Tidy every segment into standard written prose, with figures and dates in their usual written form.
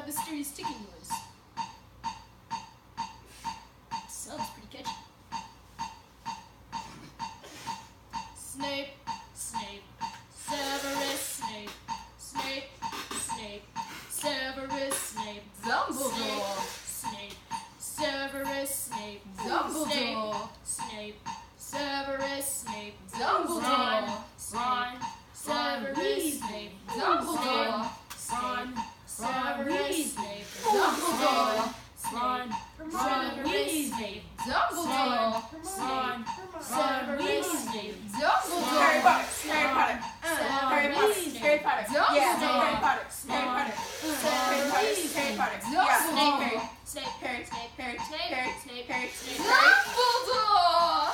mysterious ticking noise. Sounds pretty catchy. Snape, Snape, Severus Snape, Snape, Snape, Severus Snape, Dumbledore. Snape, Severus Snape, Dumbledore. Snape, Severus Snape, Dumbledore. Ron, Severus Snape, Dumbledore. Ron, Severus Snape, Dumbledore. Ron, Severus Snape, Dumbledore. Ron, Severus Snape, Dumbledore. Harry Potter. Harry Potter. Harry Potter. Harry Potter. Yeah, Dumbledore. Harry Potter. Harry Potter. Harry Potter. Harry Potter. Yeah, Dumbledore. Snape, Harry. Snape, Harry. Snape, Harry. Snape, Harry. Snape, Dumbledore.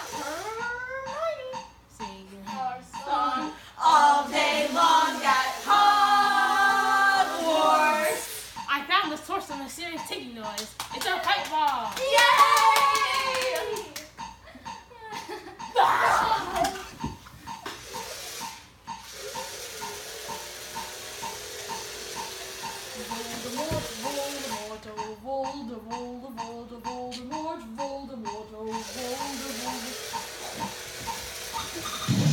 Sing Our song all day long at Hogwarts. I found the source of the mysterious ticking noise. It's a kite ball. Yay! Voldemort, Voldemort, oh Voldemort, Voldemort, Voldemort, Voldemort, oh Voldemort.